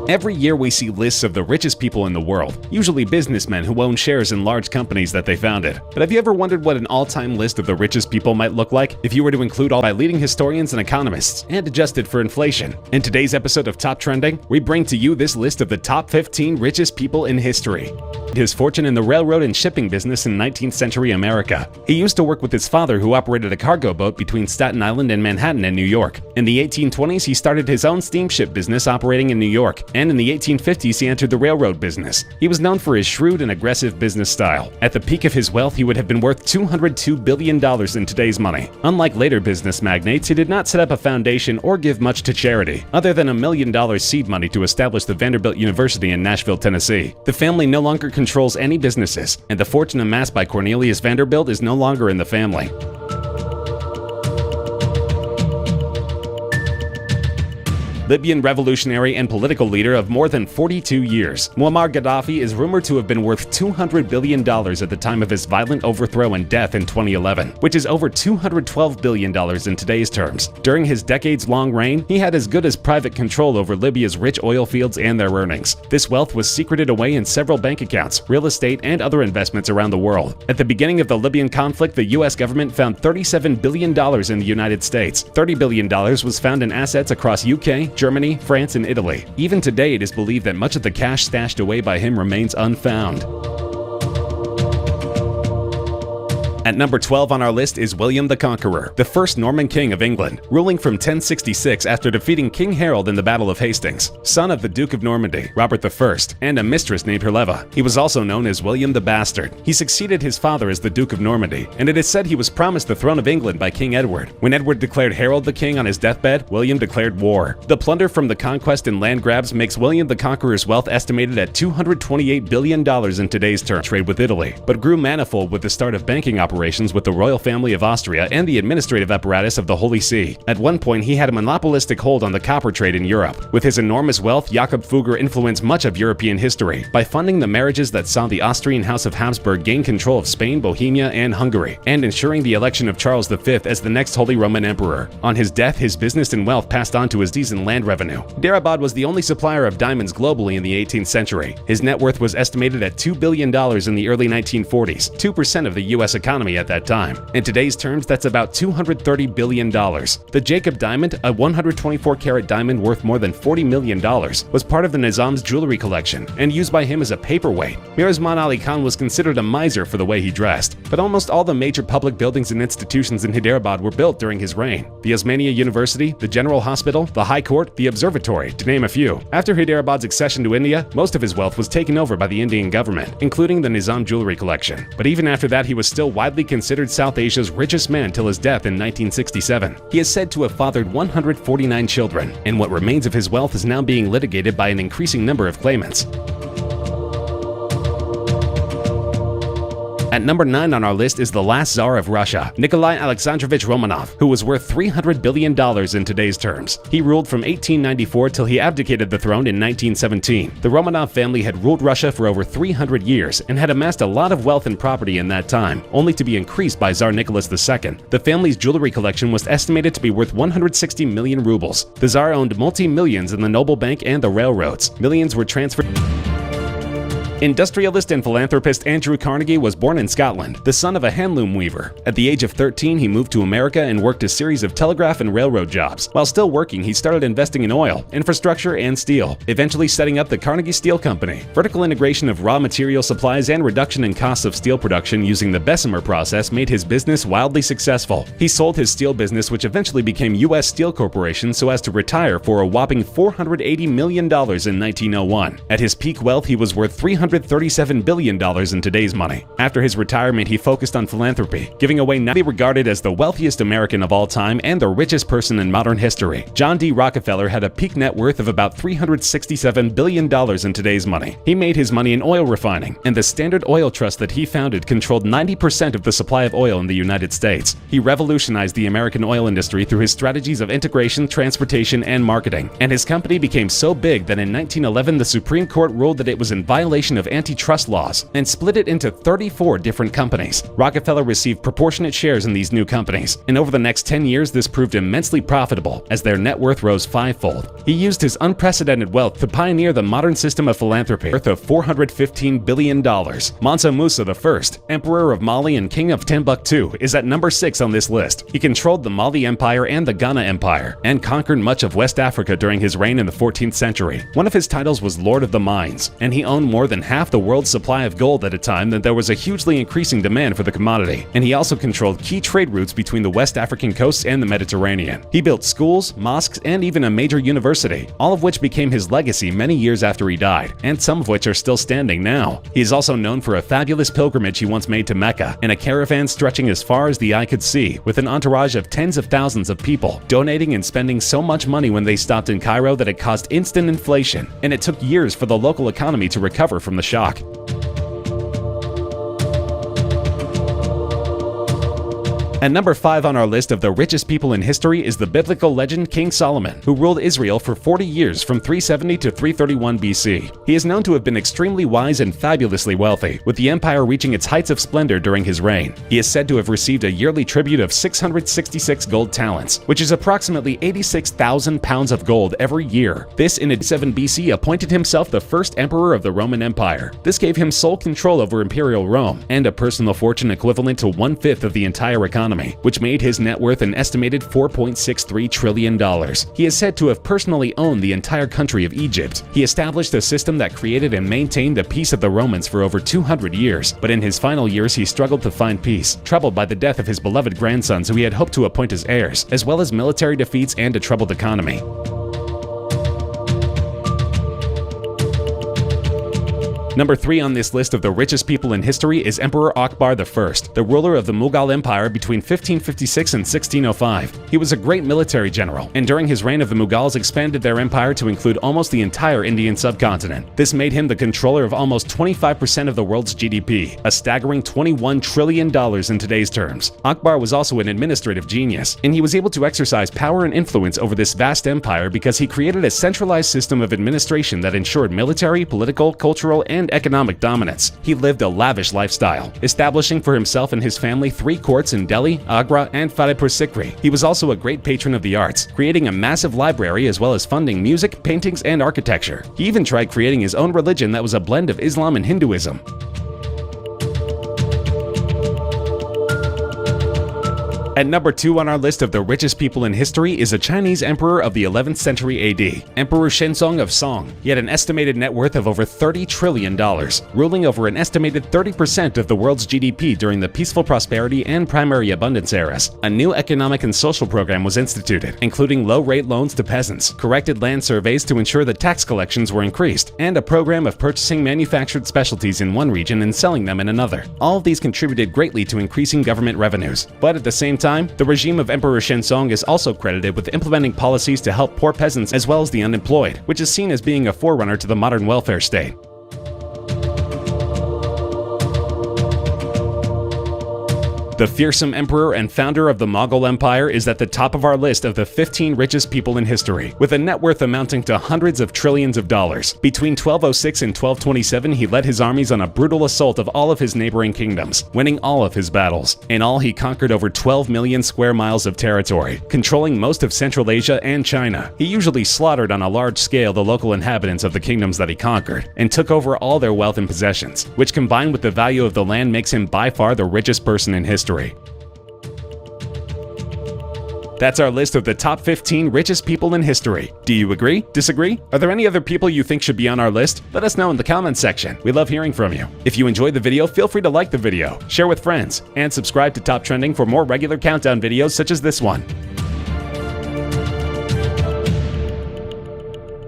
Every year we see lists of the richest people in the world, usually businessmen who own shares in large companies that they founded. But have you ever wondered what an all-time list of the richest people might look like if you were to include all by leading historians and economists and adjusted for inflation? In today's episode of Top Trending, we bring to you this list of the top 15 richest people in history. His fortune in the railroad and shipping business in 19th century America. He used to work with his father, who operated a cargo boat between Staten Island and Manhattan in New York. In the 1820s, he started his own steamship business operating in New York, and in the 1850s, he entered the railroad business. He was known for his shrewd and aggressive business style. At the peak of his wealth, he would have been worth $202 billion in today's money. Unlike later business magnates, he did not set up a foundation or give much to charity, other than $1 million seed money to establish the Vanderbilt University in Nashville, Tennessee. The family no longer controls any businesses, and the fortune amassed by Cornelius Vanderbilt is no longer in the family. Libyan revolutionary and political leader of more than 42 years, Muammar Gaddafi is rumored to have been worth $200 billion at the time of his violent overthrow and death in 2011, which is over $212 billion in today's terms. During his decades-long reign, he had as good as private control over Libya's rich oil fields and their earnings. This wealth was secreted away in several bank accounts, real estate, and other investments around the world. At the beginning of the Libyan conflict, the U.S. government found $37 billion in the United States. $30 billion was found in assets across UK, Germany, France, and Italy. Even today, it is believed that much of the cash stashed away by him remains unfound. At number 12 on our list is William the Conqueror, the first Norman king of England, ruling from 1066 after defeating King Harold in the Battle of Hastings, son of the Duke of Normandy, Robert I, and a mistress named Herleva. He was also known as William the Bastard. He succeeded his father as the Duke of Normandy, and it is said he was promised the throne of England by King Edward. When Edward declared Harold the king on his deathbed, William declared war. The plunder from the conquest and land grabs makes William the Conqueror's wealth estimated at $228 billion in today's terms, trade with Italy, but grew manifold with the start of banking operations with the royal family of Austria and the administrative apparatus of the Holy See. At one point, he had a monopolistic hold on the copper trade in Europe. With his enormous wealth, Jakob Fugger influenced much of European history by funding the marriages that saw the Austrian House of Habsburg gain control of Spain, Bohemia, and Hungary, and ensuring the election of Charles V as the next Holy Roman Emperor. On his death, his business and wealth passed on to his decent land revenue. Hyderabad was the only supplier of diamonds globally in the 18th century. His net worth was estimated at $2 billion in the early 1940s, 2% of the U.S. economy at that time. In today's terms, that's about $230 billion. The Jacob diamond, a 124-carat diamond worth more than $40 million, was part of the Nizam's jewelry collection and used by him as a paperweight. Mir Osman Ali Khan was considered a miser for the way he dressed, but almost all the major public buildings and institutions in Hyderabad were built during his reign. The Osmania University, the General Hospital, the High Court, the Observatory, to name a few. After Hyderabad's accession to India, most of his wealth was taken over by the Indian government, including the Nizam jewelry collection. But even after that, he was still widely considered South Asia's richest man till his death in 1967. He is said to have fathered 149 children, and what remains of his wealth is now being litigated by an increasing number of claimants. At number 9 on our list is the last Tsar of Russia, Nikolai Alexandrovich Romanov, who was worth $300 billion in today's terms. He ruled from 1894 till he abdicated the throne in 1917. The Romanov family had ruled Russia for over 300 years and had amassed a lot of wealth and property in that time, only to be increased by Tsar Nicholas II. The family's jewelry collection was estimated to be worth 160 million rubles. The Tsar owned multi-millions in the Noble Bank and the railroads. Millions were transferred. Industrialist and philanthropist Andrew Carnegie was born in Scotland, the son of a handloom weaver. At the age of 13, he moved to America and worked a series of telegraph and railroad jobs. While still working, he started investing in oil, infrastructure, and steel, eventually setting up the Carnegie Steel Company. Vertical integration of raw material supplies and reduction in costs of steel production using the Bessemer process made his business wildly successful. He sold his steel business, which eventually became U.S. Steel Corporation, so as to retire for a whopping $480 million in 1901. At his peak wealth, he was worth $337 billion in today's money. After his retirement, he focused on philanthropy, giving away now regarded as the wealthiest American of all time and the richest person in modern history. John D. Rockefeller had a peak net worth of about $367 billion in today's money. He made his money in oil refining, and the Standard Oil Trust that he founded controlled 90% of the supply of oil in the United States. He revolutionized the American oil industry through his strategies of integration, transportation, and marketing, and his company became so big that in 1911 the Supreme Court ruled that it was in violation of of antitrust laws and split it into 34 different companies. Rockefeller received proportionate shares in these new companies, and over the next 10 years this proved immensely profitable as their net worth rose fivefold. He used his unprecedented wealth to pioneer the modern system of philanthropy worth of $415 billion. Mansa Musa I, Emperor of Mali and King of Timbuktu, is at number 6 on this list. He controlled the Mali Empire and the Ghana Empire, and conquered much of West Africa during his reign in the 14th century. One of his titles was Lord of the Mines, and he owned more than half the world's supply of gold at a time that there was a hugely increasing demand for the commodity, and he also controlled key trade routes between the West African coasts and the Mediterranean. He built schools, mosques, and even a major university, all of which became his legacy many years after he died, and some of which are still standing now. He is also known for a fabulous pilgrimage he once made to Mecca, in a caravan stretching as far as the eye could see, with an entourage of tens of thousands of people, donating and spending so much money when they stopped in Cairo that it caused instant inflation, and it took years for the local economy to recover from the shock. At number 5 on our list of the richest people in history is the biblical legend King Solomon, who ruled Israel for 40 years from 370 to 331 BC. He is known to have been extremely wise and fabulously wealthy, with the empire reaching its heights of splendor during his reign. He is said to have received a yearly tribute of 666 gold talents, which is approximately 86,000 pounds of gold every year. This in 87 BC appointed himself the first emperor of the Roman Empire. This gave him sole control over imperial Rome, and a personal fortune equivalent to 1/5 of the entire economy, which made his net worth an estimated $4.63 trillion. He is said to have personally owned the entire country of Egypt. He established a system that created and maintained the peace of the Romans for over 200 years, but in his final years he struggled to find peace, troubled by the death of his beloved grandsons who he had hoped to appoint as heirs, as well as military defeats and a troubled economy. Number 3 on this list of the richest people in history is Emperor Akbar I, the ruler of the Mughal Empire between 1556 and 1605. He was a great military general, and during his reign the Mughals expanded their empire to include almost the entire Indian subcontinent. This made him the controller of almost 25% of the world's GDP, a staggering $21 trillion in today's terms. Akbar was also an administrative genius, and he was able to exercise power and influence over this vast empire because he created a centralized system of administration that ensured military, political, cultural, and economic dominance. He lived a lavish lifestyle, establishing for himself and his family 3 courts in Delhi, Agra, and Fatehpur Sikri. He was also a great patron of the arts, creating a massive library as well as funding music, paintings, and architecture. He even tried creating his own religion that was a blend of Islam and Hinduism. At number 2 on our list of the richest people in history is a Chinese emperor of the 11th century AD, Emperor Shenzong of Song. He had an estimated net worth of over $30 trillion, ruling over an estimated 30% of the world's GDP during the peaceful prosperity and primary abundance eras. A new economic and social program was instituted, including low-rate loans to peasants, corrected land surveys to ensure that tax collections were increased, and a program of purchasing manufactured specialties in one region and selling them in another. All of these contributed greatly to increasing government revenues, but at the same time, the regime of Emperor Shenzong is also credited with implementing policies to help poor peasants as well as the unemployed, which is seen as being a forerunner to the modern welfare state. The fearsome emperor and founder of the Mughal Empire is at the top of our list of the 15 richest people in history, with a net worth amounting to hundreds of trillions of dollars. Between 1206 and 1227, he led his armies on a brutal assault of all of his neighboring kingdoms, winning all of his battles. In all, he conquered over 12 million square miles of territory, controlling most of Central Asia and China. He usually slaughtered on a large scale the local inhabitants of the kingdoms that he conquered, and took over all their wealth and possessions, which combined with the value of the land makes him by far the richest person in history. That's our list of the top 15 richest people in history. Do you agree? Disagree? Are there any other people you think should be on our list? Let us know in the comments section. We love hearing from you. If you enjoyed the video, feel free to like the video, share with friends, and subscribe to Top Trending for more regular countdown videos such as this one.